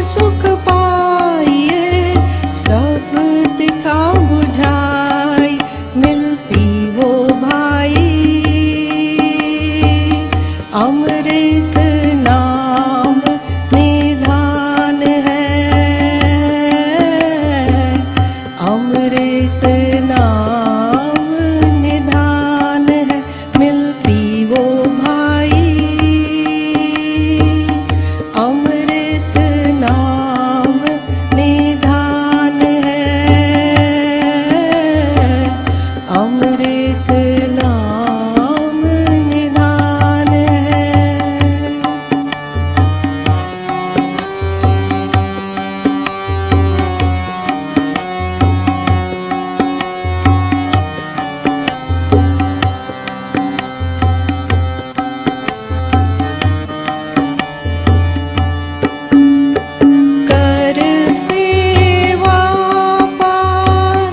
सुख पाइए, सब दिखा बुझाई, मिल पीवो भाई। अमृत नाम निधान है, अमृत नाम निधान है, मिल पीवो भाई। अमृत नाम निधान है, अमृत नाम निधान है। कर सेवा पार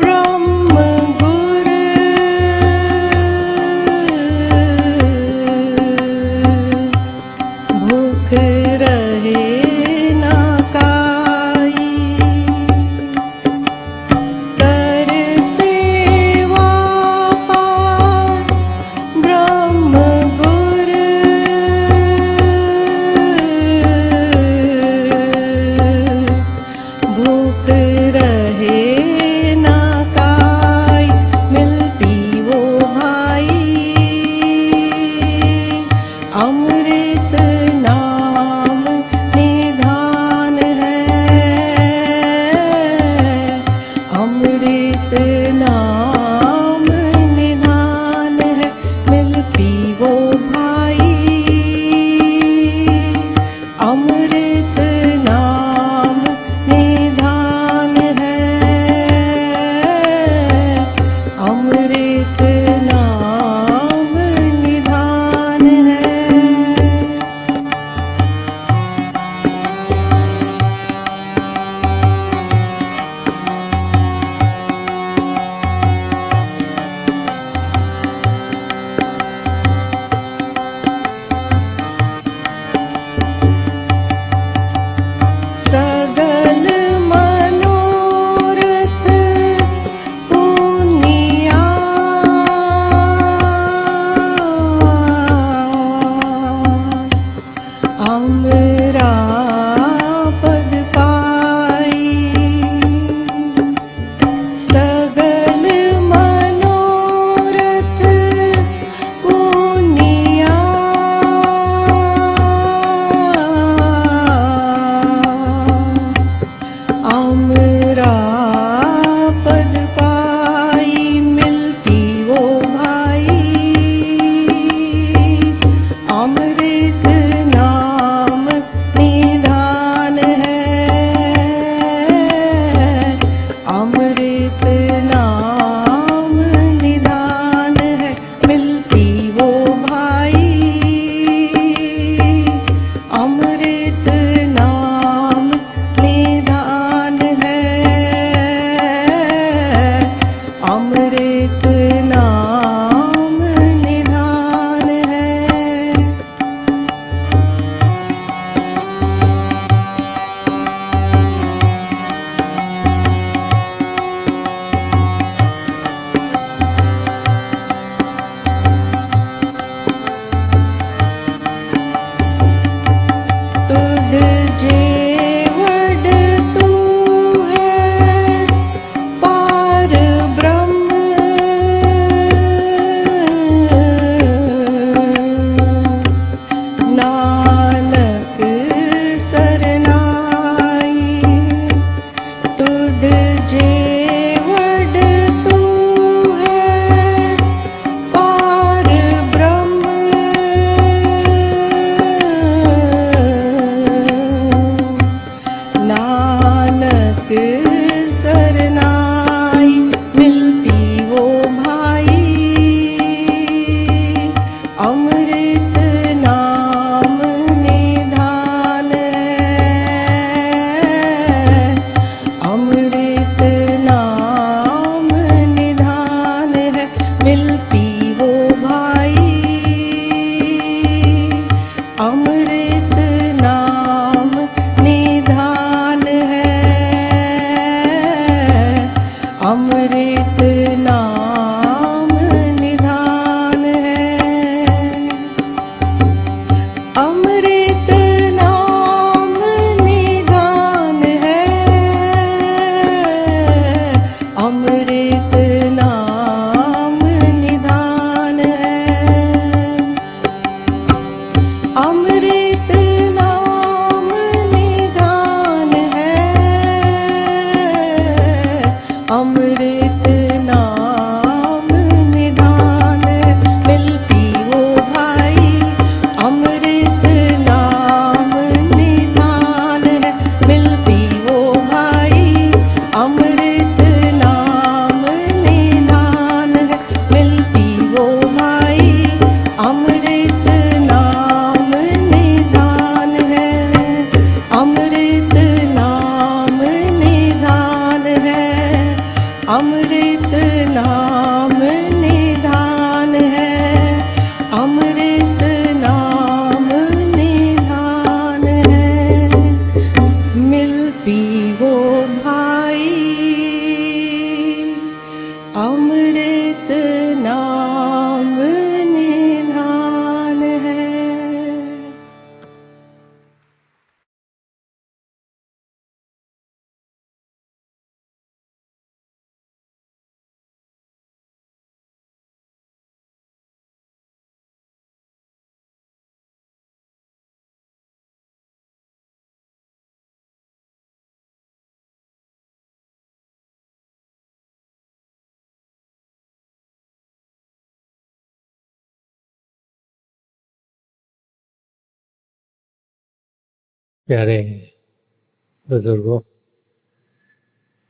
ब्रह्म गुर, भूख रहे ना काई। कर सेवा पार ब्रह्म गुर, भूख रहे ना काई, मिल पीवो भाई। अमृत नाम निधान है, अमृत नाम निधान है, मिल पीवो भाई। अमृत नाम निधान है, अमृत नाम निधान है। सगल मनोरथ पुनिया, अमरा पद पाई। सगल मनोरथ पुनिया, अमरा पद पाई, मिल पीवो भाई। अमृत नाम निधान है, अमृत नाम निधान है, मिल पीवो भाई। अमृत नाम निधान है, अमृत नाम निधान है। तुध जेवड तू है पार ब्रह्म, नानक सरनाई। तुध जेवड तू है पार ब्रह्म, नानक सरनाई, मिल पीवो भाई। अमृत नाम निधान है, अमृत नाम निधान है, मिल पीवो भाई। अमृत नाम निधान अमृत नाम निधान है, अमृत नाम निधान मिल पीवो भाई, अमृत नाम निधान है मिल पीवो भाई, अमृत नाम निधान है मिल पीवो भाई, अमृत नाम निधान है, अमृत नाम निधान है, अमृत नाम निधान है, अमृत नाम निधान है मिल पीवो भाई, अमृत नाम निधान है। प्यारे बुजुर्गों,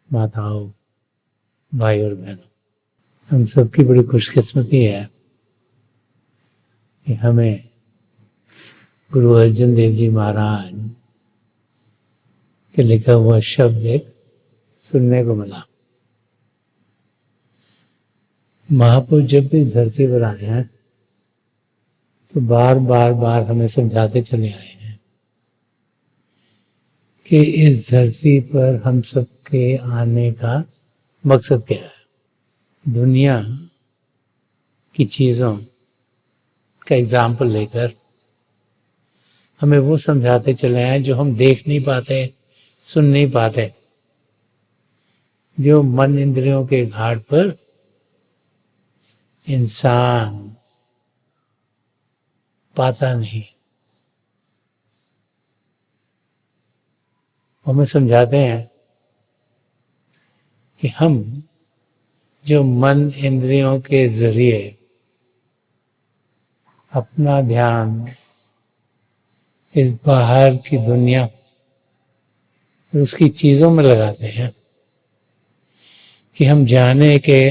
माताओं, भाई और बहनों, हम सबकी बड़ी खुशकिस्मती है कि हमें गुरु अर्जुन देव जी महाराज के लिखा हुआ शब्द एक सुनने को मिला। महापुरुष जब भी धरती पर आए हैं तो बार बार हमें समझाते चले आए हैं कि इस धरती पर हम सबके आने का मकसद क्या है। दुनिया की चीज़ों का एग्जाम्पल लेकर हमें वो समझाते चले आए जो हम देख नहीं पाते, सुन नहीं पाते, जो मन इंद्रियों के घाट पर इंसान पाता नहीं। हमें समझाते हैं कि हम जो मन इंद्रियों के जरिए अपना ध्यान इस बाहर की दुनिया और उसकी चीज़ों में लगाते हैं कि हम जाने के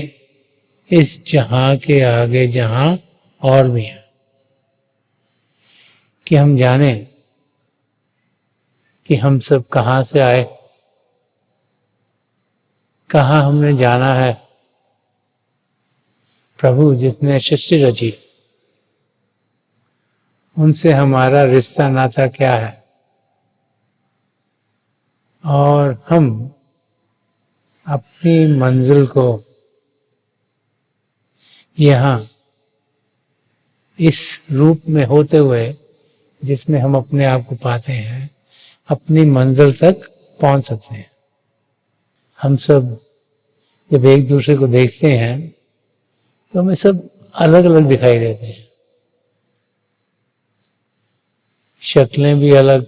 इस जहां के आगे जहां और भी है, कि हम जाने कि हम सब कहाँ से आए, कहाँ हमने जाना है। प्रभु जिसने सृष्टि रची उनसे हमारा रिश्ता नाता क्या है, और हम अपनी मंजिल को यहाँ इस रूप में होते हुए जिसमें हम अपने आप को पाते हैं, अपनी मंजिल तक पहुंच सकते हैं। हम सब जब एक दूसरे को देखते हैं तो हमें सब अलग अलग दिखाई देते हैं, शक्लें भी अलग,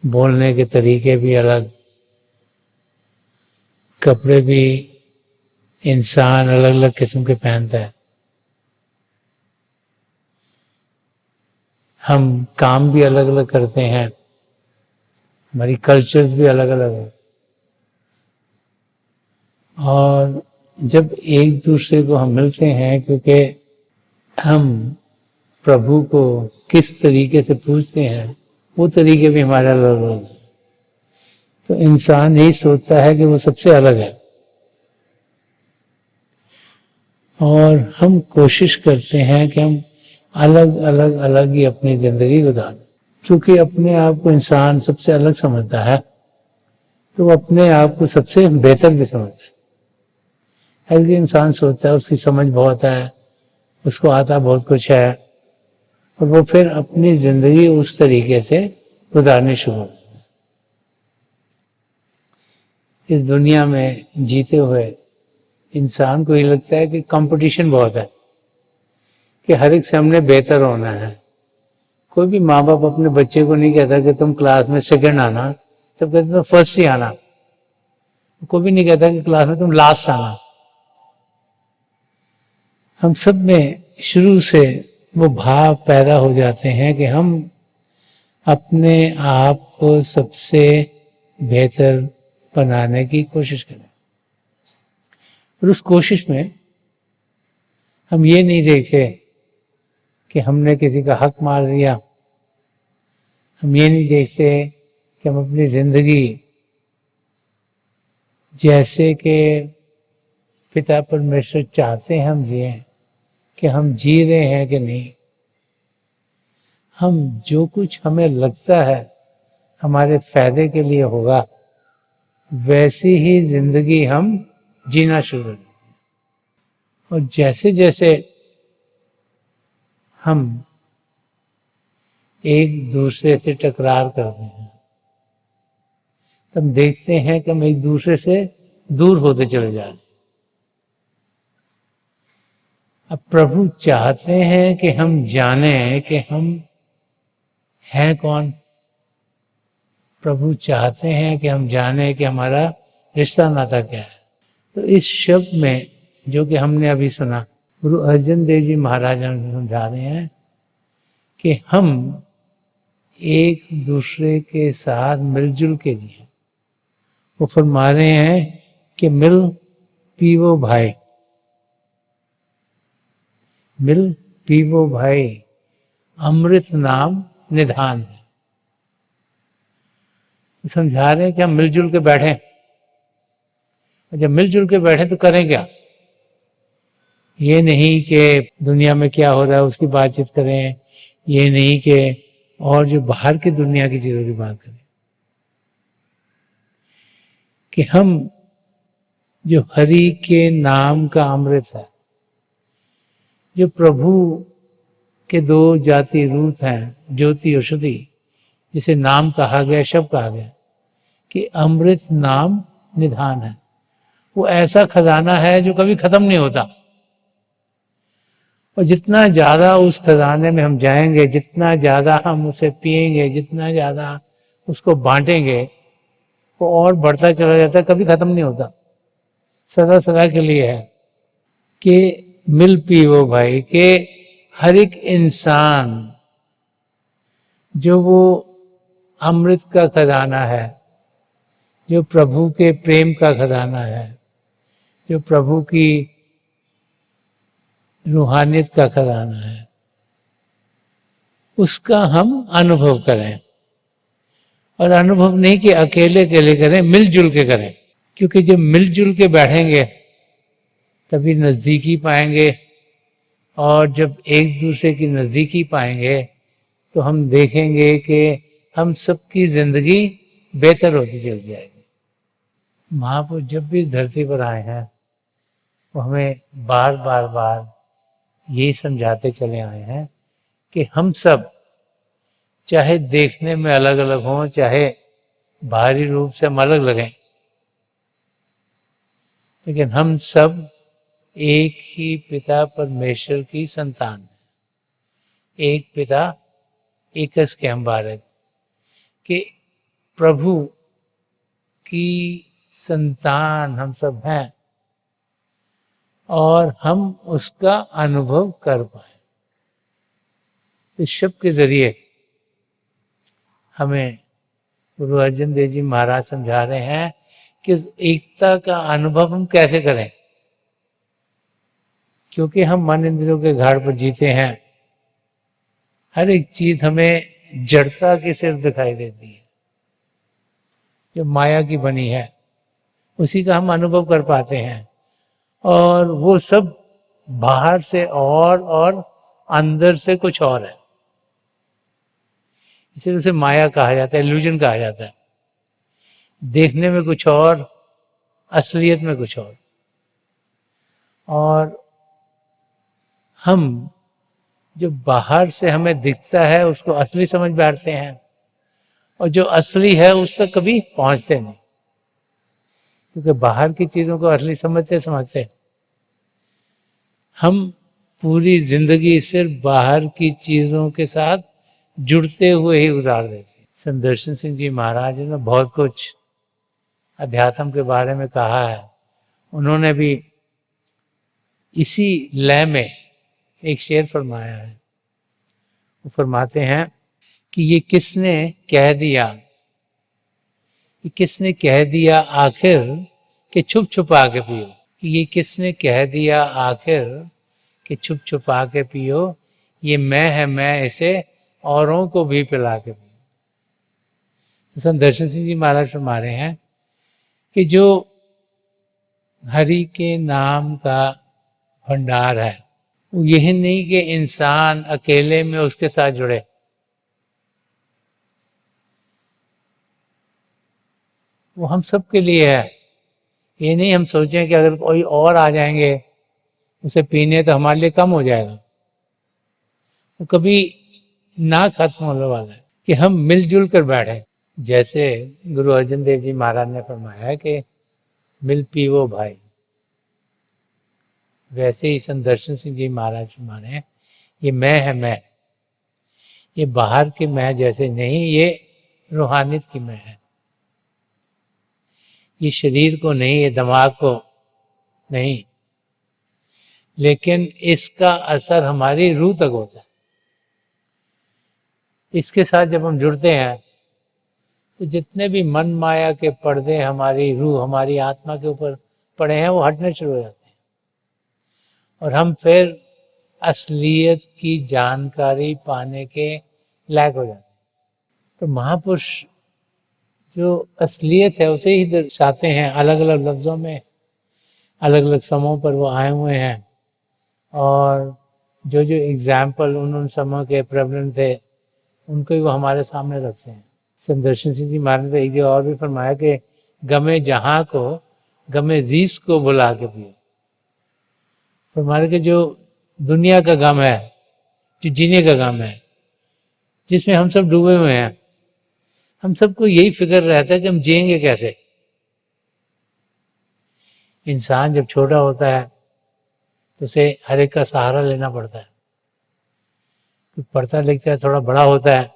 बोलने के तरीके भी अलग, कपड़े भी इंसान अलग अलग किस्म के पहनता है, हम काम भी अलग अलग करते हैं, हमारी कल्चर्स भी अलग अलग है। और जब एक दूसरे को हम मिलते हैं, क्योंकि हम प्रभु को किस तरीके से पूजते हैं वो तरीके भी हमारे अलग अलग हैं, तो इंसान यही सोचता है कि वो सबसे अलग है। और हम कोशिश करते हैं कि हम अलग ही अपनी जिंदगी गुजारें, क्योंकि अपने आप को इंसान सबसे अलग समझता है तो वो अपने आप को सबसे बेहतर भी समझता है। हर इंसान सोचता है उसकी समझ बहुत है, उसको आता बहुत कुछ है, और वो फिर अपनी जिंदगी उस तरीके से गुजारनी शुरू करता है। इस दुनिया में जीते हुए इंसान को ये लगता है कि कंपटीशन बहुत है, कि हर एक से हमने बेहतर होना है। कोई भी माँ बाप अपने बच्चे को नहीं कहता कि तुम क्लास में सेकंड आना, सब कहते तुम फर्स्ट ही आना। कोई भी नहीं कहता कि क्लास में तुम लास्ट आना। हम सब में शुरू से वो भाव पैदा हो जाते हैं कि हम अपने आप को सबसे बेहतर बनाने की कोशिश करें। और उस कोशिश में हम ये नहीं देखते कि हमने किसी का हक मार दिया। हम ये नहीं देखते कि हम अपनी जिंदगी जैसे कि पिता परमेश्वर चाहते हैं हम जिए, कि हम जी रहे हैं कि नहीं। हम जो कुछ हमें लगता है हमारे फायदे के लिए होगा, वैसी ही जिंदगी हम जीना शुरू कर देते हैं। और जैसे जैसे हम एक दूसरे से टकरार करते हैं, तब देखते हैं कि हम एक दूसरे से दूर होते चले जा रहे हैं। अब प्रभु चाहते हैं कि हम जानें कि हम हैं कौन। प्रभु चाहते हैं कि हम जानें कि हमारा रिश्ता नाता क्या है। तो इस शब्द में जो कि हमने अभी सुना, गुरु अर्जन देव जी महाराज हमें समझा रहे हैं कि हम एक दूसरे के साथ मिलजुल के जिए। वो फरमा रहे हैं कि मिल पीवो भाई, मिल पीवो भाई, अमृत नाम निधान है। समझा रहे हैं कि हम मिलजुल के बैठे। जब मिलजुल के बैठे तो करें क्या? ये नहीं कि दुनिया में क्या हो रहा है उसकी बातचीत करें, ये नहीं कि और जो बाहर की दुनिया की चीजों की बात करें, कि हम जो हरि के नाम का अमृत है, जो प्रभु के दो जाति रूप हैं, ज्योति और श्रुति, जिसे नाम कहा गया, शब्द कहा गया कि अमृत नाम निधान है। वो ऐसा खजाना है जो कभी खत्म नहीं होता। और जितना ज्यादा उस खजाने में हम जाएंगे, जितना ज्यादा हम उसे पिएंगे, जितना ज्यादा उसको बांटेंगे, वो और बढ़ता चला जाता है, कभी खत्म नहीं होता, सदा सदा के लिए है। कि मिल पीवो भाई, के हर एक इंसान जो वो अमृत का खजाना है, जो प्रभु के प्रेम का खजाना है, जो प्रभु की रूहानियत का खजाना है, उसका हम अनुभव करें। और अनुभव नहीं कि अकेले अकेले करें, मिलजुल के करें। क्योंकि जब मिलजुल के बैठेंगे तभी नज़दीकी पाएंगे। और जब एक दूसरे की नज़दीकी पाएंगे तो हम देखेंगे कि हम सबकी जिंदगी बेहतर होती चली जाएगी। महापुरुष जब भी इस धरती पर आए हैं वो हमें बार बार बार यही समझाते चले आए हैं कि हम सब चाहे देखने में अलग अलग हों, चाहे बाहरी रूप से हम अलग लगें, लेकिन हम सब एक ही पिता परमेश्वर की संतान है। एक पिता एकस के हम बालक, कि प्रभु की संतान हम सब हैं और हम उसका अनुभव कर पाए। इस शब्द के जरिए हमें गुरु अर्जन देव जी महाराज समझा रहे हैं कि एकता का अनुभव हम कैसे करें। क्योंकि हम मन इंद्रियों के घाट पर जीते हैं, हर एक चीज हमें जड़ता की सिर्फ दिखाई देती है, जो माया की बनी है उसी का हम अनुभव कर पाते हैं। और वो सब बाहर से और अंदर से कुछ और है। इसीलिए उसे माया कहा जाता है, इल्यूजन कहा जाता है। देखने में कुछ और, असलियत में कुछ और हम जो बाहर से हमें दिखता है उसको असली समझ बैठते हैं, और जो असली है उस तक कभी पहुंचते नहीं। क्योंकि बाहर की चीजों को असली समझते समझते हम पूरी जिंदगी सिर्फ बाहर की चीजों के साथ जुड़ते हुए ही गुजार देते हैं। संदर्शन सिंह जी महाराज ने बहुत कुछ अध्यात्म के बारे में कहा है। उन्होंने भी इसी लय में एक शेर फरमाया है। वो फरमाते हैं कि ये किसने कह दिया, ये किसने कह दिया आखिर कि छुप छुपा के पियो, कि ये किसने कह दिया आखिर कि छुप छुपा के पियो, ये मैं है मैं इसे औरों को भी पिला के पियो। तो संदर्शन सिंह जी महाराज फरमा रहे हैं कि जो हरि के नाम का भंडार है, वो यही नहीं कि इंसान अकेले में उसके साथ जुड़े, वो हम सब के लिए है। ये नहीं हम सोचें कि अगर कोई और आ जाएंगे उसे पीने तो हमारे लिए कम हो जाएगा। वो कभी ना खत्म होने वाला है कि हम मिलजुल कर बैठे। जैसे गुरु अर्जन देव जी महाराज ने फरमाया कि मिल पीवो भाई, वैसे ही संदर्शन सिंह जी महाराज फरमाने हैं ये मैं है मैं, ये बाहर के मैं जैसे नहीं, ये रूहानियत की मैं है। ये शरीर को नहीं, ये दिमाग को नहीं, लेकिन इसका असर हमारी रूह तक होता है। इसके साथ जब हम जुड़ते हैं तो जितने भी मन माया के पर्दे हमारी रूह, हमारी आत्मा के ऊपर पड़े हैं वो हटने शुरू हो जाते हैं और हम फिर असलियत की जानकारी पाने के लायक हो जाते हैं। तो महापुरुष जो असलियत है उसे ही दर्शाते हैं, अलग अलग लफ्ज़ों में, अलग अलग समयों पर वो आए हुए हैं और जो जो एग्जाम्पल उन समयों के प्रेवलेंट थे उनको ही वो हमारे सामने रखते हैं। संदर्शन सिंह जी महाराज ने एक जगह और भी फरमाया कि गमे जहाँ को गमे जीस को बुला के पियो। फरमाया कि जो दुनिया का गम है, जो जीने का गम है, जिसमें हम सब डूबे हुए हैं, हम सबको यही फिक्र रहता है कि हम जिएंगे कैसे। इंसान जब छोटा होता है तो उसे हर एक का सहारा लेना पड़ता है। पढ़ता लिखता है, थोड़ा बड़ा होता है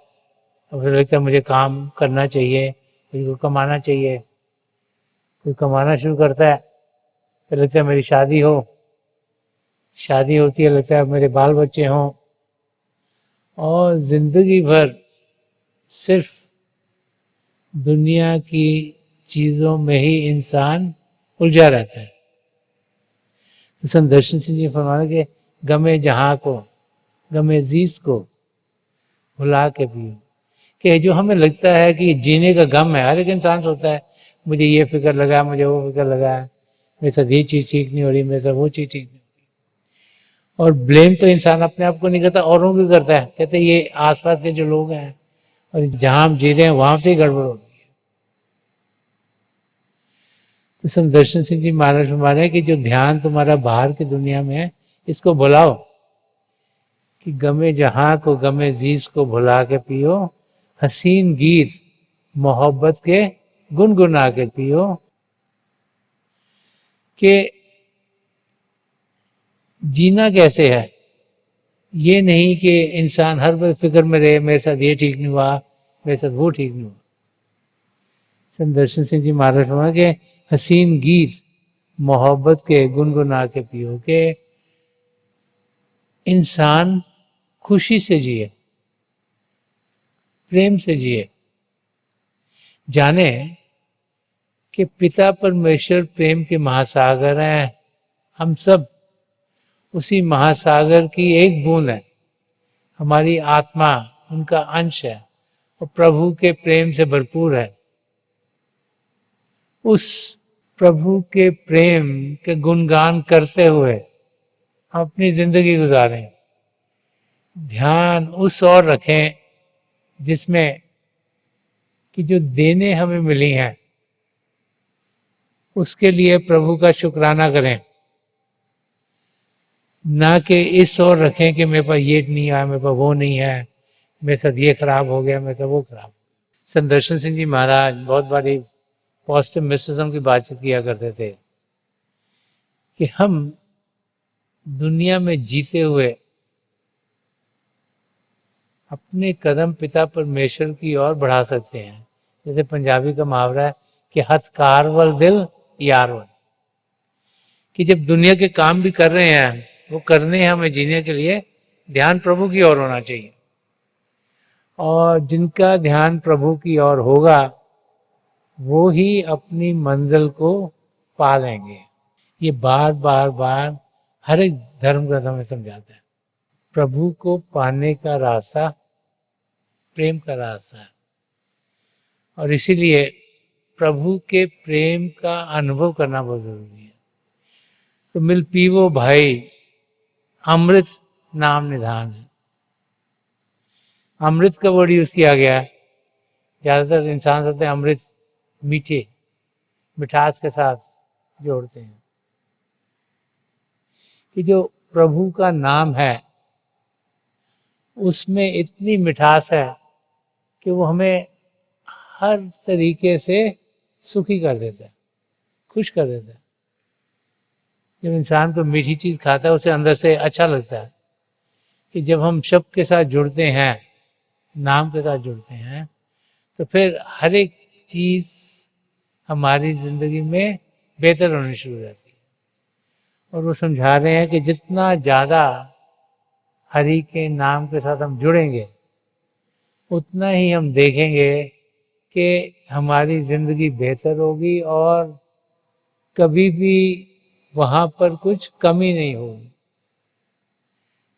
और फिर लगता है मुझे काम करना चाहिए, मुझे कमाना चाहिए। कोई कमाना शुरू करता है फिर लगता है मेरी शादी हो, शादी होती है लगता है मेरे बाल बच्चे हों, और जिंदगी भर सिर्फ दुनिया की चीज़ों में ही इंसान उलझा रहता है। तो संदर्शन सिंह जी फरमाने के गमे जहाँ को गमे जीस को भुला के पियो, कि जो हमें लगता है कि जीने का गम है, हर एक इंसान सोचता है मुझे ये फिक्र लगा है, मुझे वो फिक्र लगा है, मेरे साथ ये चीज़ ठीक नहीं हो रही, मेरे साथ वो चीज़ ठीक नहीं हो रही। और ब्लेम तो इंसान अपने आप को नहीं करता, औरों को करता है। कहते ये आसपास के जो लोग हैं और जहाँ हम जी रहे हैं वहाँ से ही गड़बड़ हो रही है। तो संदर्शन सिंह जी महाराज फरमाने कि जो ध्यान तुम्हारा बाहर की दुनिया में है इसको भुलाओ, कि गमे जहाँ को गमे जीस को भुला के पियो, हसीन गीत मोहब्बत के गुनगुना के पियो। कि जीना कैसे है, ये नहीं कि इंसान हर वक्त फिक्र में रहे मेरे साथ ये ठीक नहीं हुआ, मेरे साथ वो ठीक नहीं हुआ। संदर्शन सिंह जी महाराज फरमाया कि हसीन गीत मोहब्बत के गुनगुना के पियो, के इंसान खुशी से जिए, प्रेम से जिए, जाने कि पिता परमेश्वर प्रेम के महासागर हैं, हम सब उसी महासागर की एक बूंद है, हमारी आत्मा उनका अंश है और प्रभु के प्रेम से भरपूर है। उस प्रभु के प्रेम के गुणगान करते हुए हम अपनी जिंदगी गुजारें। ध्यान उस ओर रखें जिसमें कि जो देने हमें मिली हैं उसके लिए प्रभु का शुक्राना करें, ना कि इस ओर रखें कि मेरे पास ये नहीं आया, मेरे पास वो नहीं है, मेरे साथ ये खराब हो गया, मेरे साथ वो खराब। संदर्शन सिंह जी महाराज बहुत बारी पॉजिटिव मिस्टिसिज्म की बातचीत किया करते थे कि हम दुनिया में जीते हुए अपने कदम पिता परमेश्वर की ओर बढ़ा सकते हैं। जैसे पंजाबी का मुहावरा है कि हथकार वल दिल यार वल, कि जब दुनिया के काम भी कर रहे हैं, वो करने हैं हमें जीने के लिए, ध्यान प्रभु की ओर होना चाहिए। और जिनका ध्यान प्रभु की ओर होगा वो ही अपनी मंजिल को पा लेंगे। ये बार बार बार हर एक धर्म ग्रंथ हमें समझाता है। प्रभु को पाने का रास्ता प्रेम का रास्ता है, और इसीलिए प्रभु के प्रेम का अनुभव करना बहुत जरूरी है। तो मिल पीवो भाई, अमृत नाम निधान है। अमृत का वर्ड यूज किया गया है। ज्यादातर इंसान सोचते हैं अमृत मीठे, मिठास के साथ जोड़ते हैं, कि जो प्रभु का नाम है उसमें इतनी मिठास है कि वो हमें हर तरीके से सुखी कर देता है, खुश कर देता है। जब इंसान को मीठी चीज खाता है उसे अंदर से अच्छा लगता है। कि जब हम शब्द के साथ जुड़ते हैं, नाम के साथ जुड़ते हैं, तो फिर हर एक चीज हमारी जिंदगी में बेहतर होनी शुरू हो जाती है। और वो समझा रहे हैं कि जितना ज़्यादा हरि के नाम के साथ हम जुड़ेंगे उतना ही हम देखेंगे कि हमारी ज़िंदगी बेहतर होगी और कभी भी वहाँ पर कुछ कमी नहीं होगी।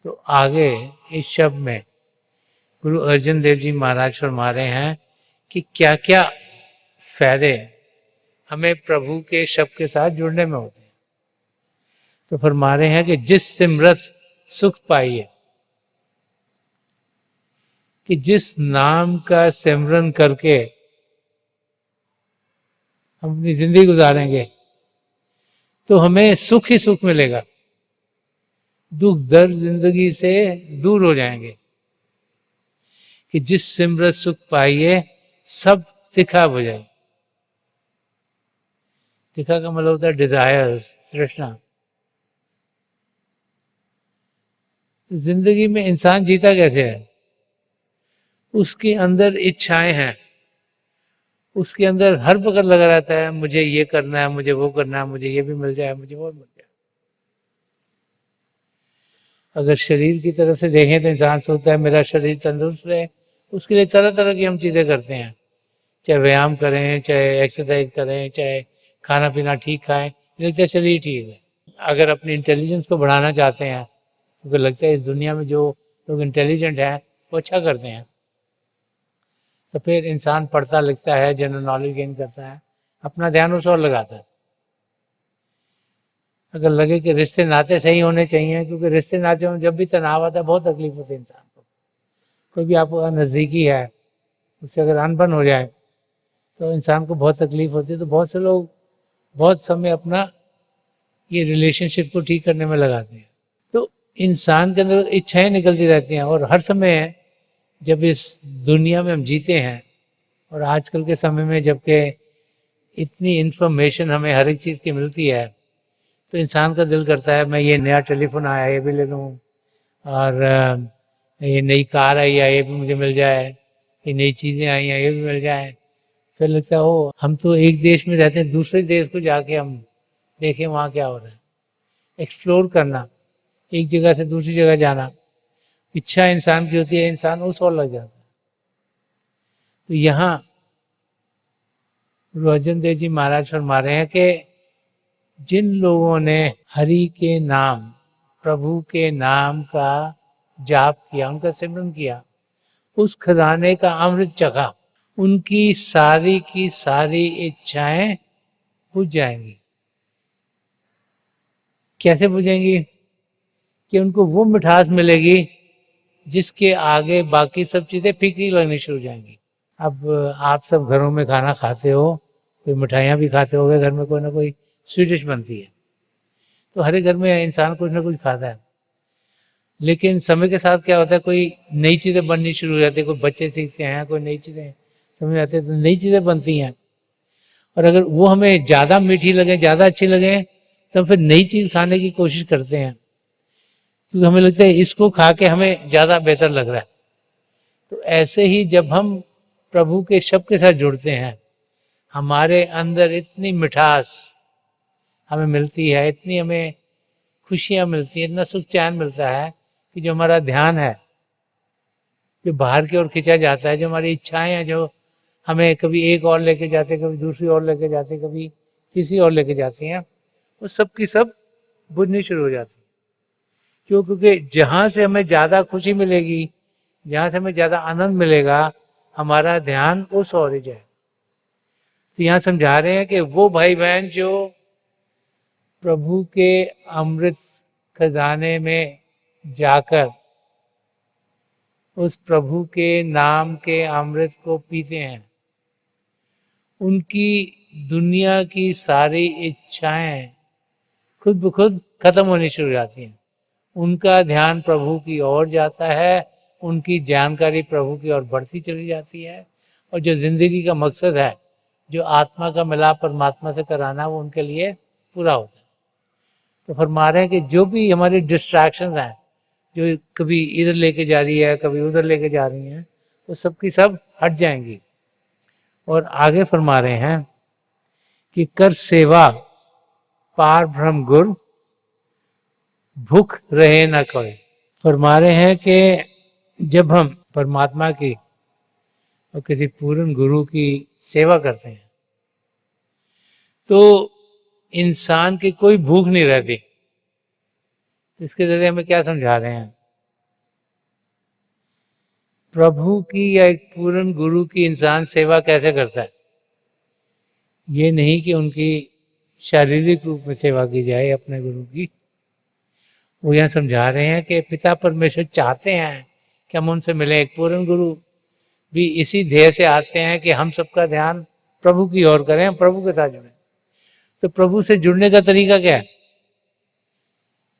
तो आगे इस शब्द में गुरु अर्जन देव जी महाराज फरमा रहे हैं कि क्या क्या फायदे हमें प्रभु के शब्द के साथ जुड़ने में होते हैं। तो फरमा रहे हैं कि जिस सिमरत सुख पाइए, कि जिस नाम का सिमरन करके हम अपनी जिंदगी गुजारेंगे तो हमें सुख ही सुख मिलेगा, दुख दर्द जिंदगी से दूर हो जाएंगे। कि जिस सिमरत सुख पाइए सब तिखा हो जाए। तिखा का मतलब होता है डिजायर्स, तृष्णा। जिंदगी में इंसान जीता कैसे है? उसके अंदर इच्छाएं हैं, उसके अंदर हर वक्त लगा रहता है मुझे ये करना है, मुझे वो करना है, मुझे ये भी मिल जाए, मुझे वो मिल जाए। अगर शरीर की तरफ से देखें तो इंसान सोचता है मेरा शरीर तंदुरुस्त रहे, उसके लिए तरह तरह की हम चीज़ें करते हैं, चाहे व्यायाम करें, चाहे एक्सरसाइज करें, चाहे खाना पीना ठीक खाएं, लगता है शरीर ठीक है। अगर अपनी इंटेलिजेंस को बढ़ाना चाहते हैं, क्योंकि लगता है इस दुनिया में जो लोग इंटेलिजेंट हैं वो अच्छा करते हैं, तो फिर इंसान पढ़ता लिखता है, जनरल नॉलेज गेन करता है, अपना ध्यान उस ओर लगाता है। अगर लगे कि रिश्ते नाते सही होने चाहिए, क्योंकि रिश्ते नाते में जब भी तनाव आता है बहुत तकलीफ होती है इंसान को। कोई भी आपका नज़दीकी है उससे अगर अनबन हो जाए तो इंसान को बहुत तकलीफ होती है। तो बहुत से लोग बहुत समय अपना ये रिलेशनशिप को ठीक करने में लगाते हैं। तो इंसान के अंदर इच्छाएं निकलती रहती हैं, और हर समय जब इस दुनिया में हम जीते हैं, और आजकल के समय में जबकि इतनी इन्फॉर्मेशन हमें हर एक चीज़ की मिलती है, तो इंसान का दिल करता है मैं ये नया टेलीफोन आया ये भी ले लूँ, और ये नई कार आई है ये भी मुझे मिल जाए, ये नई चीज़ें आई हैं ये भी मिल जाए। फिर लगता है ओ हम तो एक देश में रहते हैं, दूसरे देश को जाके हम देखें वहाँ क्या हो रहा है। एक्सप्लोर करना, एक जगह से दूसरी जगह जाना, इच्छा इंसान की होती है, इंसान उस ओर लग जाता है। तो यहाँ गुरु अर्जन देव जी महाराज फरमा रहे हैं कि जिन लोगों ने हरि के नाम, प्रभु के नाम का जाप किया, उनका सिमरन किया, उस खजाने का अमृत चखा, उनकी सारी की सारी इच्छाएं बुझ जाएंगी। कैसे बुझेंगी? कि उनको वो मिठास मिलेगी जिसके आगे बाकी सब चीज़ें फीकी लगनी शुरू हो जाएंगी। अब आप सब घरों में खाना खाते हो, कोई मिठाइयाँ भी खाते होगे, घर में कोई ना कोई स्वीट डिश बनती है, तो हर एक घर में इंसान कुछ ना कुछ खाता है। लेकिन समय के साथ क्या होता है, कोई नई चीज़ें बननी शुरू हो जाती है, कोई बच्चे सीखते हैं, कोई नई चीज़ें समझ आते हैं, तो नई चीज़ें बनती हैं। और अगर वो हमें ज़्यादा मीठी लगे, ज़्यादा अच्छी लगे, तो फिर नई चीज़ खाने की कोशिश करते हैं। क्योंकि हमें लगता है इसको खा के हमें ज़्यादा बेहतर लग रहा है। तो ऐसे ही जब हम प्रभु के शब्द के साथ जुड़ते हैं, हमारे अंदर इतनी मिठास हमें मिलती है, इतनी हमें खुशियाँ मिलती हैं, इतना सुख चैन मिलता है कि जो हमारा ध्यान है जो बाहर की ओर खींचा जाता है, जो हमारी इच्छाएं हैं जो हमें कभी एक और लेके जाते, कभी दूसरी ओर लेके जाते, कभी तीसरी ओर लेके जाती हैं, वो सब की सब बुझनी शुरू हो जाती है। क्यों? क्योंकि जहाँ से हमें ज़्यादा खुशी मिलेगी, जहाँ से हमें ज़्यादा आनंद मिलेगा, हमारा ध्यान उस ओर ही जाए। तो यहाँ समझा रहे हैं कि वो भाई बहन जो प्रभु के अमृत खजाने में जाकर उस प्रभु के नाम के अमृत को पीते हैं, उनकी दुनिया की सारी इच्छाएं खुद ब खुद खत्म होनी शुरू हो जाती हैं। उनका ध्यान प्रभु की ओर जाता है, उनकी जानकारी प्रभु की ओर बढ़ती चली जाती है, और जो जिंदगी का मकसद है, जो आत्मा का मिलाप परमात्मा से कराना, वो उनके लिए पूरा होता है। तो फरमा रहे हैं कि जो भी हमारी डिस्ट्रैक्शंस हैं, जो कभी इधर लेके जा रही है, कभी उधर लेके जा रही हैं, वो सब की सब हट जाएंगी। और आगे फरमा रहे हैं कि कर सेवा पार ब्रह्म गुर, भूख रहे न कोई। फरमा रहे हैं कि जब हम परमात्मा की और किसी पूर्ण गुरु की सेवा करते हैं तो इंसान की कोई भूख नहीं रहती। इसके जरिए हमें क्या समझा रहे हैं? प्रभु की या एक पूर्ण गुरु की इंसान सेवा कैसे करता है? ये नहीं कि उनकी शारीरिक रूप में सेवा की जाए अपने गुरु की। वो यहाँ समझा रहे हैं कि पिता परमेश्वर चाहते हैं कि हम उनसे मिलें। एक पूर्ण गुरु भी इसी ध्येय से आते हैं कि हम सबका ध्यान प्रभु की ओर करें, हम प्रभु के साथ जुड़ें। तो प्रभु से जुड़ने का तरीका क्या है?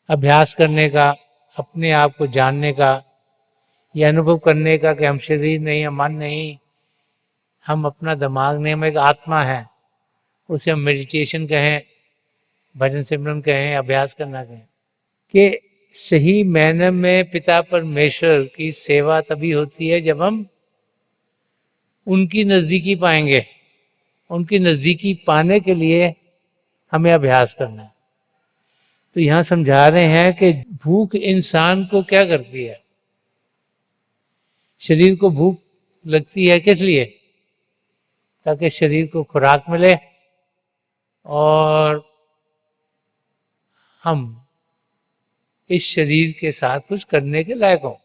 अभ्यास करने का, अपने आप को जानने का, यह अनुभव करने का कि हम शरीर नहीं, हम मन नहीं, हम अपना दिमाग नहीं, हम एक आत्मा है। उसे हम मेडिटेशन कहें, भजन सिमरन कहें, अभ्यास करना कहें। कि सही मायने में पिता परमेश्वर की सेवा तभी होती है जब हम उनकी नज़दीकी पाएंगे। उनकी नज़दीकी पाने के लिए हमें अभ्यास करना है। तो यहाँ समझा रहे हैं कि भूख इंसान को क्या करती है? शरीर को भूख लगती है किस लिए? ताकि शरीर को खुराक मिले और हम इस शरीर के साथ कुछ करने के लायक हो।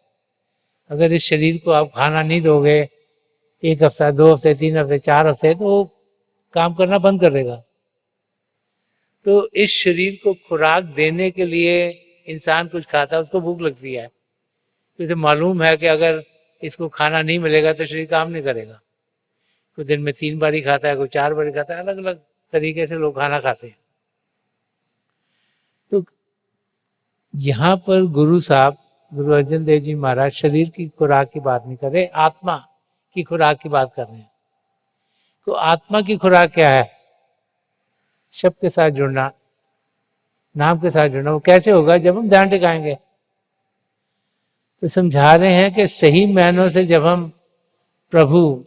अगर इस शरीर को आप खाना नहीं दोगे 1 हफ्ता, 2 हफ्ते, 3 हफ्ते, 4 हफ्ते, तो वो काम करना बंद कर देगा। तो इस शरीर को खुराक देने के लिए इंसान कुछ खाता है, उसको भूख लगती है। तो इसे मालूम है कि अगर इसको खाना नहीं मिलेगा तो शरीर काम नहीं करेगा। कोई दिन में 3 बार ही खाता है, कोई 4 बार ही खाता है, अलग अलग तरीके से लोग खाना खाते हैं। तो यहाँ पर गुरु साहब, गुरु अर्जन देव जी महाराज शरीर की खुराक की बात नहीं कर रहे, आत्मा की खुराक की बात कर रहे हैं। तो आत्मा की खुराक क्या है? शब्द के साथ जुड़ना, नाम के साथ जुड़ना। वो कैसे होगा? जब हम ध्यान टिकाएंगे। तो समझा रहे हैं कि सही मायनों से जब हम प्रभु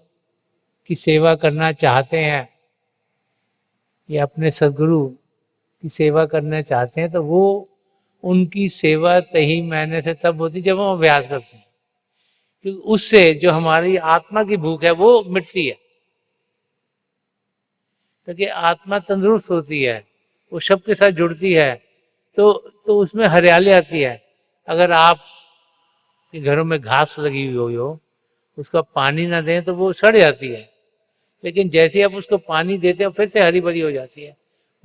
की सेवा करना चाहते हैं या अपने सदगुरु की सेवा करना चाहते हैं, तो वो उनकी सेवा सही मायने से तब होती जब हम अभ्यास करते हैं। क्योंकि उससे जो हमारी आत्मा की भूख है वो मिटती है, ताकि आत्मा तंदुरुस्त होती है, वो शब्द के साथ जुड़ती है, तो उसमें हरियाली आती है। अगर आप के घरों में घास लगी हुई हो, उसका पानी ना दें तो वो सड़ जाती है, लेकिन जैसे ही आप उसको पानी देते हैं फिर से हरी भरी हो जाती है।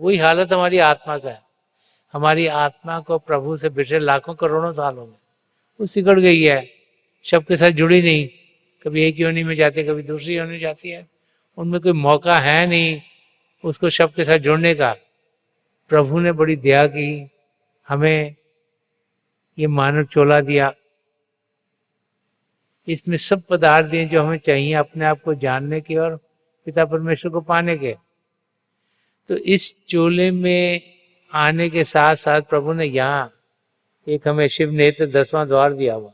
वही हालत हमारी आत्मा का है। हमारी आत्मा को प्रभु से बिछड़े लाखों करोड़ों साल हो गए, वो सिकड़ गई है, शब्द के साथ जुड़ी नहीं। कभी एक योनि में जाती है, कभी दूसरी योनि में जाती है, उनमें कोई मौका है नहीं उसको शब्द के साथ जुड़ने का। प्रभु ने बड़ी दया की, हमें ये मानव चोला दिया, इसमें सब पदार्थ दिए जो हमें चाहिए अपने आप को जानने के और पिता परमेश्वर को पाने के। तो इस चोले में आने के साथ साथ प्रभु ने यहाँ एक हमें शिव नेत्र 10वां द्वार दिया हुआ,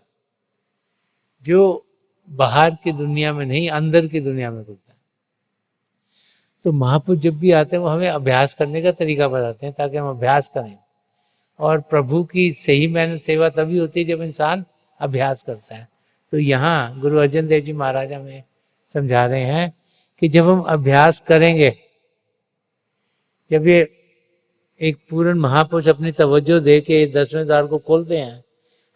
जो बाहर की दुनिया में नहीं, अंदर की दुनिया में खुलता है। तो महापुरुष जब भी आते हैं वो हमें अभ्यास करने का तरीका बताते हैं, ताकि हम अभ्यास करें। और प्रभु की सही मैंने सेवा तभी होती है जब इंसान अभ्यास करता है। तो यहाँ गुरु अर्जन देव जी महाराज हमें समझा रहे हैं कि जब हम अभ्यास करेंगे, जब ये एक पूर्ण महापुरुष अपनी तवज्जो दे के 10वें द्वार को खोलते हैं,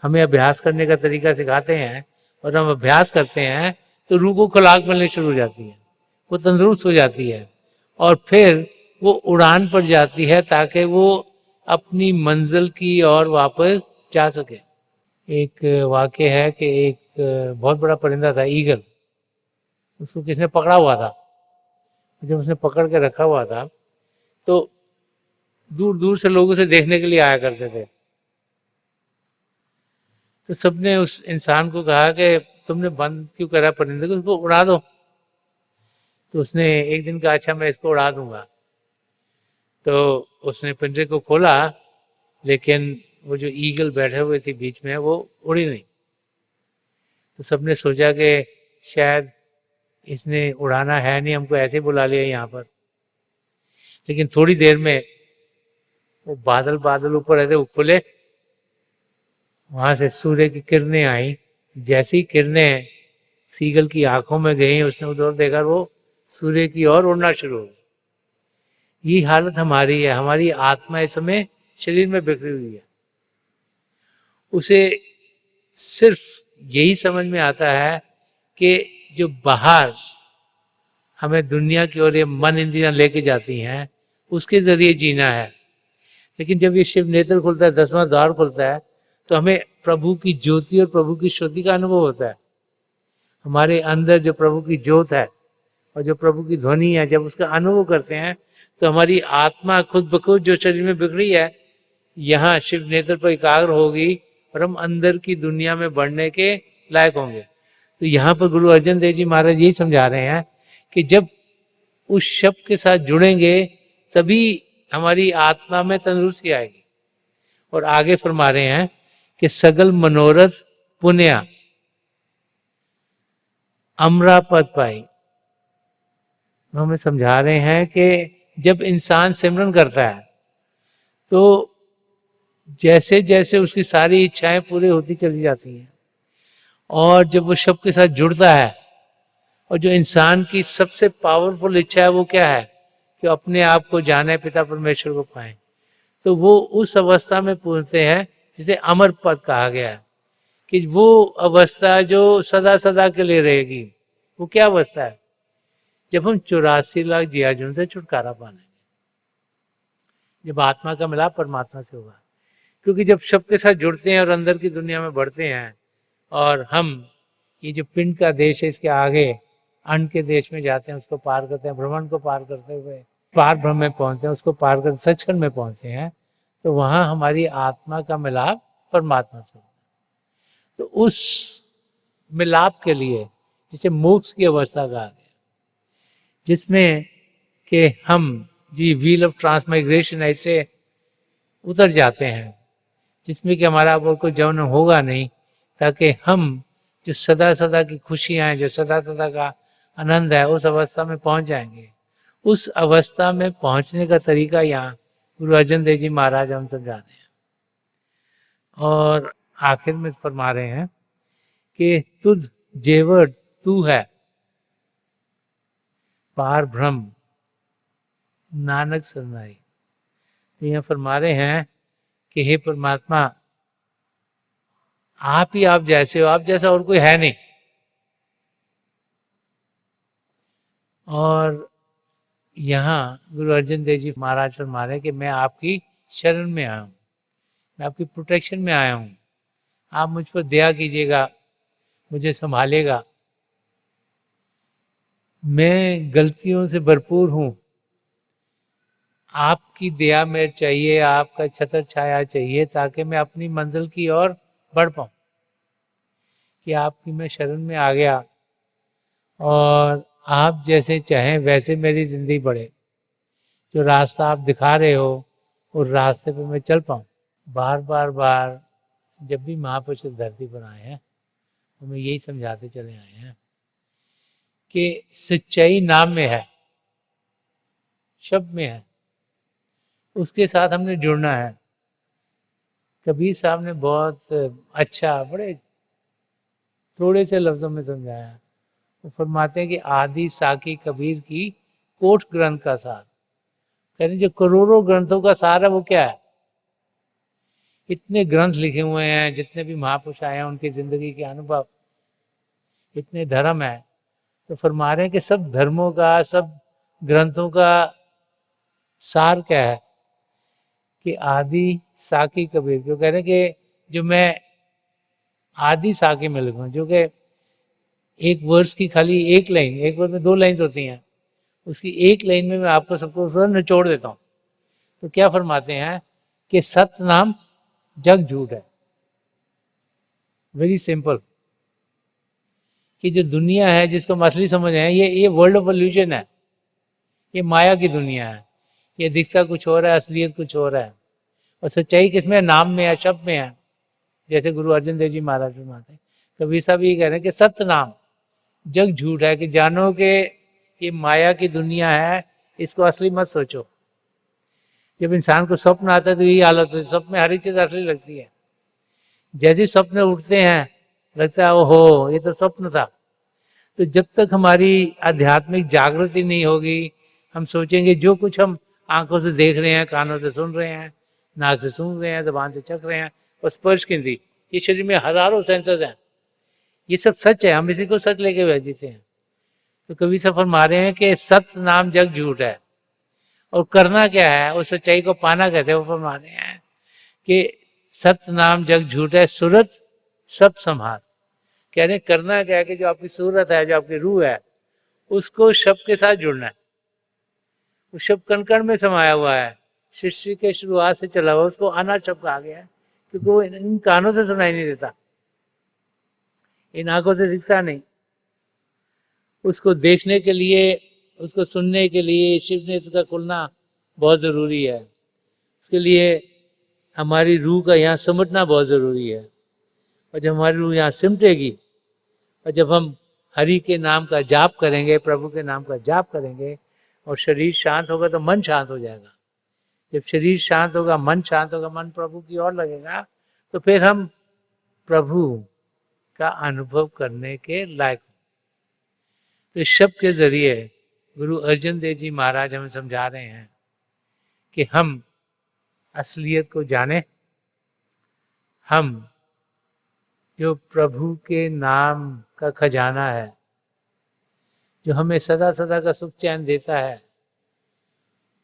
हमें अभ्यास करने का तरीका सिखाते हैं, और हम अभ्यास करते हैं तो रूह को खुराक मिलनी शुरू हो जाती है, वो तंदुरुस्त हो जाती है, और फिर वो उड़ान पर जाती है ताकि वो अपनी मंजिल की ओर वापस जा सके। एक वाक्य है कि एक बहुत बड़ा परिंदा था, ईगल, उसको किसने पकड़ा हुआ था। जब उसने पकड़ के रखा हुआ था तो दूर दूर से लोग उसे देखने के लिए आया करते थे। तो सबने उस इंसान को कहा कि तुमने बंद क्यों करा परिंदे को, उसको उड़ा दो। तो उसने एक दिन कहा अच्छा मैं इसको उड़ा दूंगा। तो उसने पिंजरे को खोला, लेकिन वो जो ईगल बैठे हुए थे बीच में वो उड़ी नहीं। तो सबने सोचा कि शायद इसने उड़ाना है नहीं, हमको ऐसे बुला लिया यहाँ पर। लेकिन थोड़ी देर में वो बादल ऊपर रहते वो खुले, वहां से सूर्य की किरणें आई। जैसी किरणें सीगल की आंखों में गई, उसने उधर देखा, वो सूर्य की ओर उड़ना शुरू हो गई। ये हालत हमारी है, हमारी आत्मा इस समय शरीर में बिखरी हुई है। उसे सिर्फ यही समझ में आता है कि जो बाहर हमें दुनिया की ओर ये मन इंद्रियां लेके जाती हैं उसके जरिए जीना है। लेकिन जब ये शिव नेत्र खुलता है, 10वां द्वार खुलता है, तो हमें प्रभु की ज्योति और प्रभु की श्रुति का अनुभव होता है। हमारे अंदर जो प्रभु की ज्योत है और जो प्रभु की ध्वनि है, जब उसका अनुभव करते हैं तो हमारी आत्मा खुद ब खुद जो शरीर में बिगड़ी है यहाँ शिव नेत्र पर एकाग्र होगी और हम अंदर की दुनिया में बढ़ने के लायक होंगे। तो यहाँ पर गुरु अर्जन देव जी महाराज यही समझा रहे हैं कि जब उस शब्द के साथ जुड़ेंगे तभी हमारी आत्मा में तंदुरुस्ती आएगी। और आगे फरमा रहे हैं कि सगल मनोरथ पुण्या अमरा पद पाई। हमें समझा रहे हैं कि जब इंसान सिमरन करता है तो जैसे जैसे उसकी सारी इच्छाएं पूरी होती चली जाती हैं, और जब वो शब्द के साथ जुड़ता है, और जो इंसान की सबसे पावरफुल इच्छा है वो क्या है कि अपने आप को जाने, पिता परमेश्वर को पाए, तो वो उस अवस्था में पहुंचते हैं जिसे अमर पद कहा गया है, कि वो अवस्था जो सदा सदा के लिए रहेगी। वो क्या अवस्था है? जब हम 84 लाख जियाजुन से छुटकारा पाएंगे, जब आत्मा का मिलाप परमात्मा से होगा। क्योंकि जब शब्द के साथ जुड़ते हैं और अंदर की दुनिया में बढ़ते हैं, और हम ये जो पिंड का देश है इसके आगे अन्न के देश में जाते हैं, उसको पार करते हैं, भ्रमण को पार करते हुए पार ब्रह्म में पहुंचते हैं, उसको पार कर सचखंड में पहुंचते हैं, तो वहां हमारी आत्मा का मिलाप परमात्मा से होता है। तो उस मिलाप के लिए जिसे मोक्ष की अवस्था कहा गया, जिसमें कि हम जी व्हील ऑफ ट्रांसमाइग्रेशन ऐसे उतर जाते हैं, जिसमें कि हमारा अब कोई जन्म होगा नहीं, ताकि हम जो सदा सदा की खुशियां हैं, जो सदा सदा का आनंद है, उस अवस्था में पहुंच जाएंगे। उस अवस्था में पहुंचने का तरीका यहाँ गुरु अर्जन देव जी महाराज हम समझा रहे हैं। और आखिर में फरमा रहे हैं कि तुध जेवर तू है पार ब्रह्म नानक सरनाई। तो यहाँ फरमा रहे हैं कि हे परमात्मा, आप ही आप जैसे हो, आप जैसा और कोई है नहीं। और यहाँ गुरु अर्जन देव जी महाराज फरमा रहे हैं कि मैं आपकी शरण में आया हूँ, मैं आपकी प्रोटेक्शन में आया हूँ, आप मुझ पर दया कीजिएगा, मुझे संभालेगा। मैं गलतियों से भरपूर हूँ, आपकी दया में चाहिए, आपका छत्र छाया चाहिए, ताकि मैं अपनी मंजिल की ओर बढ़ पाऊँ। कि आपकी मैं शरण में आ गया और आप जैसे चाहें वैसे मेरी जिंदगी बढ़े, जो रास्ता आप दिखा रहे हो उस रास्ते पे मैं चल पाऊँ। बार बार जब भी महापुरुष इस धरती पर आए हैं हमें यही समझाते चले आए हैं कि सच्चाई नाम में है, शब्द में है, उसके साथ हमने जुड़ना है। कबीर साहब ने बहुत अच्छा, बड़े थोड़े से लफ्जों में समझाया। वो फरमाते हैं कि आदि साकी कबीर की कोट ग्रंथ का सार, यानी जो करोड़ों ग्रंथों का सार है वो क्या है? इतने ग्रंथ लिखे हुए हैं, जितने भी महापुरुष आए हैं उनकी जिंदगी के अनुभव, इतने धर्म है, तो फरमा रहे हैं कि सब धर्मों का, सब ग्रंथों का सार क्या है? कि आदि साकी कबीर। क्यों कह रहे हैं कि जो मैं आदि साकी में लिखूं, जो कि एक वर्ष की खाली एक लाइन, एक वर्ष में 2 लाइन्स होती हैं, उसकी एक लाइन में मैं आपको सबको सब निचोड़ देता हूँ। तो क्या फरमाते हैं कि सत्य नाम जग झूठ है। वेरी सिंपल, कि जो दुनिया है जिसको हम असली समझ है, ये वर्ल्ड ऑफ इल्यूजन है, ये माया की दुनिया है, ये दिखता कुछ और है, असलियत कुछ और है। और सच्चाई किसमें? नाम में है, शब्द में है। जैसे गुरु अर्जन देव जी महाराज फरमाते हैं, कबीर साहब ये कह रहे हैं कि सत्य नाम जग झूठ है, कि जानो कि ये माया की दुनिया है, इसको असली मत सोचो। जब इंसान को स्वप्न आता है तो यही हालत होती है, स्वप्न में हर एक चीज असली लगती है। जैसे स्वप्न उठते हैं लगता है ओहो ये तो स्वप्न था। तो जब तक हमारी आध्यात्मिक जागृति नहीं होगी, हम सोचेंगे जो कुछ हम आंखों से देख रहे हैं, कानों से सुन रहे हैं, नाक से सूंघ रहे हैं, जुबान से चख रहे हैं और स्पर्श केंद्रीय, ये शरीर में हजारों सेंसर्स हैं, ये सब सच है, हम इसी को सच लेके बैठ जीते हैं। तो कभी सफर मारे हैं कि सत्य नाम जग झूठ है, और करना क्या है? उस सच्चाई को पाना कहते हैं। वो फरमाते हैं कि सत्य नाम जग झूठ है, सूरत सब संभाल। कह रहे करना क्या है कि जो आपकी सूरत है, जो आपकी रूह है, उसको शब्द के साथ जुड़ना है। वो शब्द कण कण में समाया हुआ है, सृष्टि के शुरुआत से चला हुआ, उसको अनाथ शब्द कहा गया है, क्योंकि वो इन कानों से सुनाई नहीं देता, इन आंखों से दिखता नहीं। उसको देखने के लिए, उसको सुनने के लिए शिव नेत्र का खुलना बहुत ज़रूरी है। उसके लिए हमारी रूह का यहाँ सिमटना बहुत ज़रूरी है। और जब हमारी रूह यहाँ सिमटेगी और जब हम हरि के नाम का जाप करेंगे, प्रभु के नाम का जाप करेंगे और शरीर शांत होगा तो मन शांत हो जाएगा। जब शरीर शांत होगा, मन शांत होगा, मन प्रभु की ओर लगेगा, तो फिर हम प्रभु का अनुभव करने के लायक। तो इस शब्द के जरिए गुरु अर्जन देव जी महाराज हमें समझा रहे हैं कि हम असलियत को जाने, हम जो प्रभु के नाम का खजाना है, जो हमें सदा सदा का सुख चैन देता है,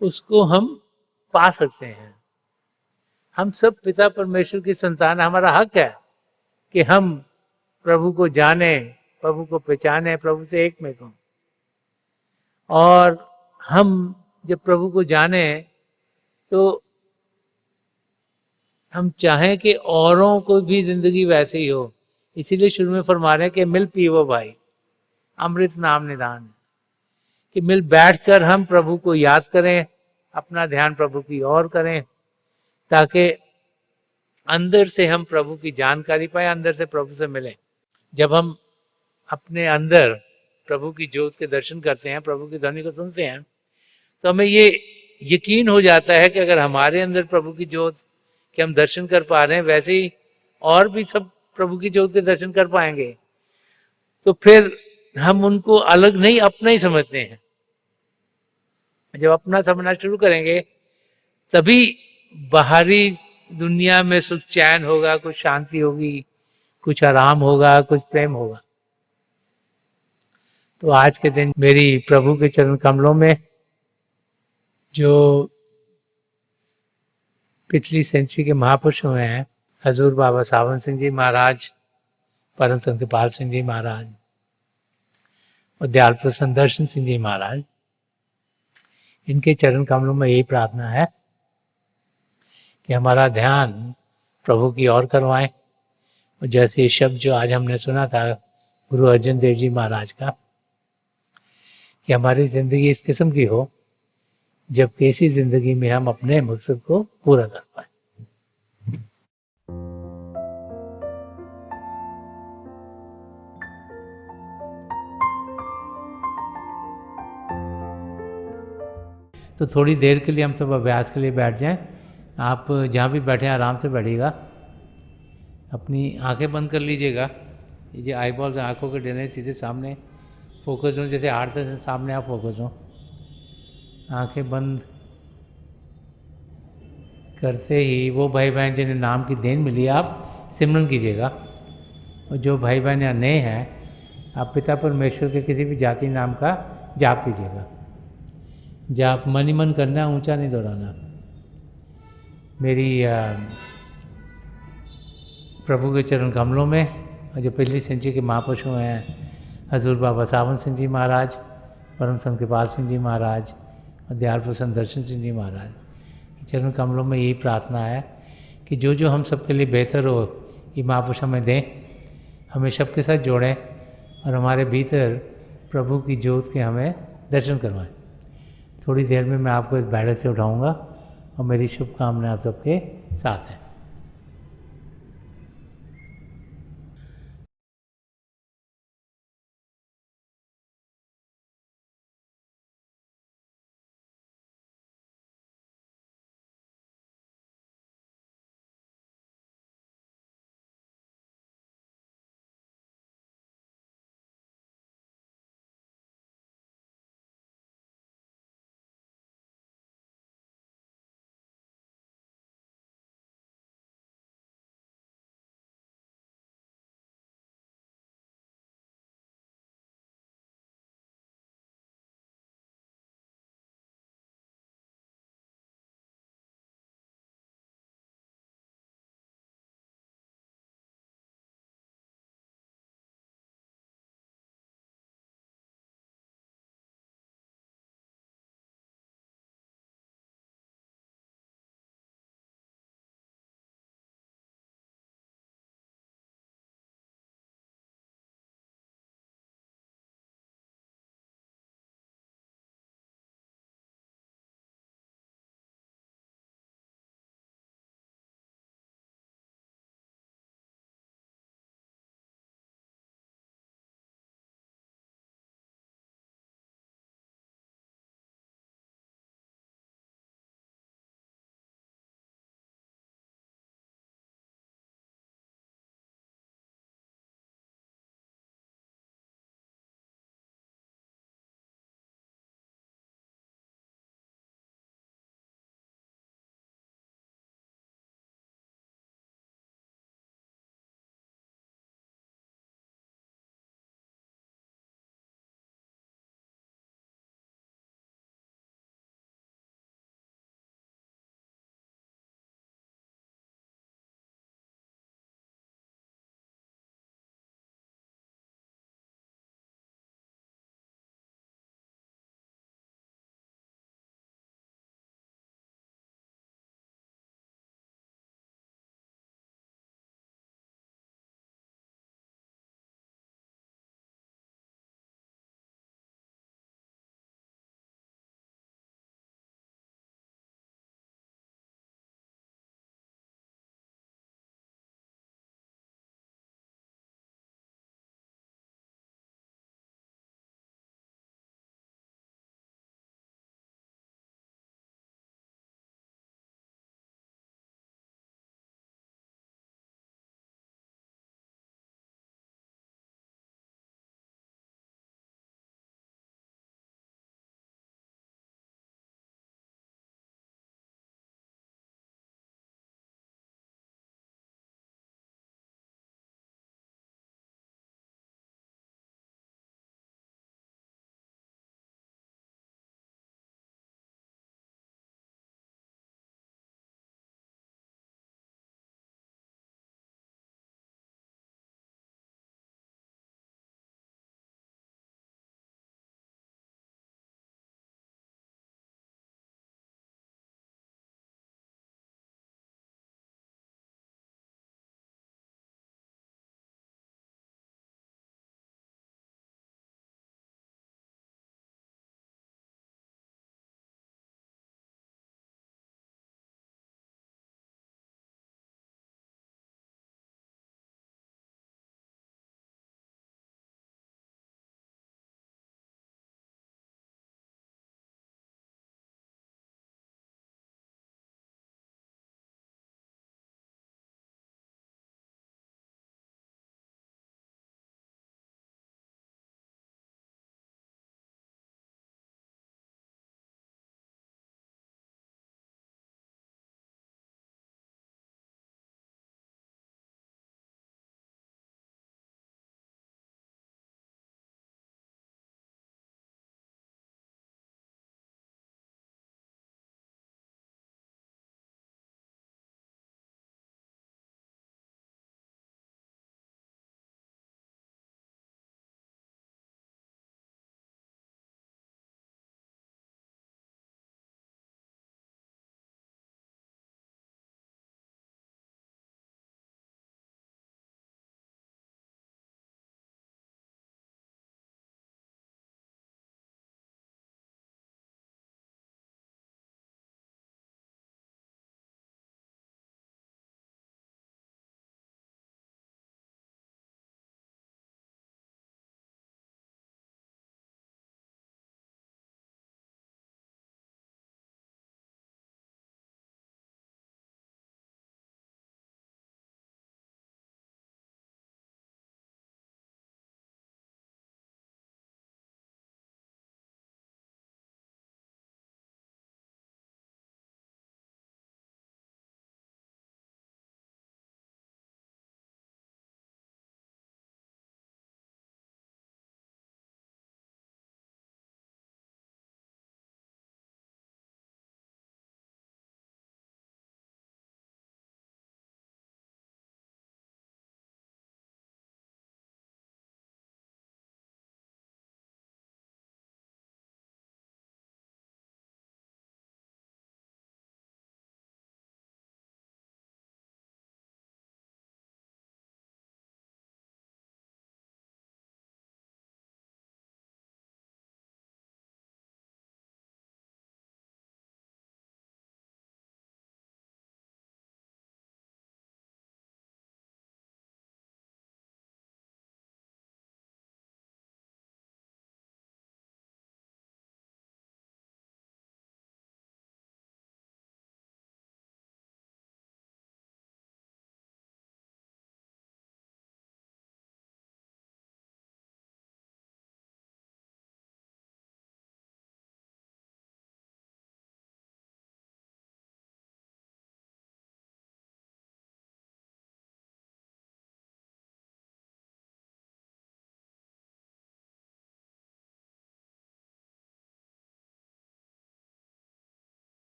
उसको हम पा सकते हैं। हम सब पिता परमेश्वर की संतान, हमारा हक है कि हम प्रभु को जाने, प्रभु को पहचाने, प्रभु से एक में हों। और हम जब प्रभु को जाने तो हम चाहें कि औरों को भी जिंदगी वैसे ही हो। इसीलिए शुरू में फरमा रहे हैं कि मिल पीवो भाई, अमृत नाम निदान है, कि मिल बैठकर हम प्रभु को याद करें, अपना ध्यान प्रभु की ओर करें, ताकि अंदर से हम प्रभु की जानकारी पाए, अंदर से प्रभु से मिलें। जब हम अपने अंदर प्रभु की ज्योत के दर्शन करते हैं, प्रभु की ध्वनि को सुनते हैं, तो हमें ये यकीन हो जाता है कि अगर हमारे अंदर प्रभु की ज्योत के हम दर्शन कर पा रहे हैं, वैसे ही और भी सब प्रभु की ज्योत के दर्शन कर पाएंगे। तो फिर हम उनको अलग नहीं, अपना ही समझते हैं। जब अपना समझना शुरू करेंगे तभी बाहरी दुनिया में सुख चैन होगा, कुछ शांति होगी, कुछ आराम होगा, कुछ प्रेम होगा। तो आज के दिन मेरी प्रभु के चरण कमलों में जो पिछली सेंचुरी के महापुरुष हुए हैं, हजूर बाबा सावन सिंह जी महाराज, परम संत कृपाल सिंह जी महाराज और दयाल प्रसन्न दर्शन सिंह जी महाराज, इनके चरण कमलों में यही प्रार्थना है कि हमारा ध्यान प्रभु की ओर करवाएं। और जैसे ये शब्द जो आज हमने सुना था गुरु अर्जन देव जी महाराज का, कि हमारी जिंदगी इस किस्म की हो जब कैसी जिंदगी में हम अपने मकसद को पूरा कर पाए। तो थोड़ी देर के लिए हम सब अभ्यास के लिए बैठ जाएं। आप जहाँ भी बैठे आराम से बैठिएगा, अपनी आंखें बंद कर लीजिएगा। ये जो आई बॉल्स आँखों के डले सीधे सामने फोकस हो, जैसे आर्ट से सामने आप फोकस हो। आंखें बंद करते ही वो भाई बहन जिन्हें नाम की देन मिली आप सिमरन कीजिएगा। और जो भाई बहन यहाँ नए हैं, आप पिता परमेश्वर के किसी भी जाति नाम का जाप कीजिएगा। जाप मन ही मन करना, ऊंचा नहीं दोहराना। मेरी प्रभु के चरण कमलों में, और जो पिछली संचि के महापुरुष हैं, हजूर बाबा सावन सिंह जी महाराज, परम संत कृपाल सिंह जी महाराज और दयाल प्रसन्न दर्शन सिंह जी महाराज के चरण कमलों में यही प्रार्थना है कि जो जो हम सबके लिए बेहतर हो, ये महापुरुष हमें दें, हमें सबके साथ जोड़ें और हमारे भीतर प्रभु की ज्योत के हमें दर्शन करवाएं। थोड़ी देर में मैं आपको इस बैठक से उठाऊंगा और मेरी शुभकामनाएं आप सबके साथ हैं।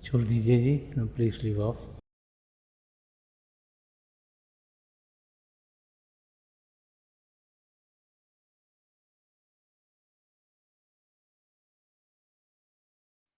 छोड़ दीजिए जी, प्लीज लीव ऑफ।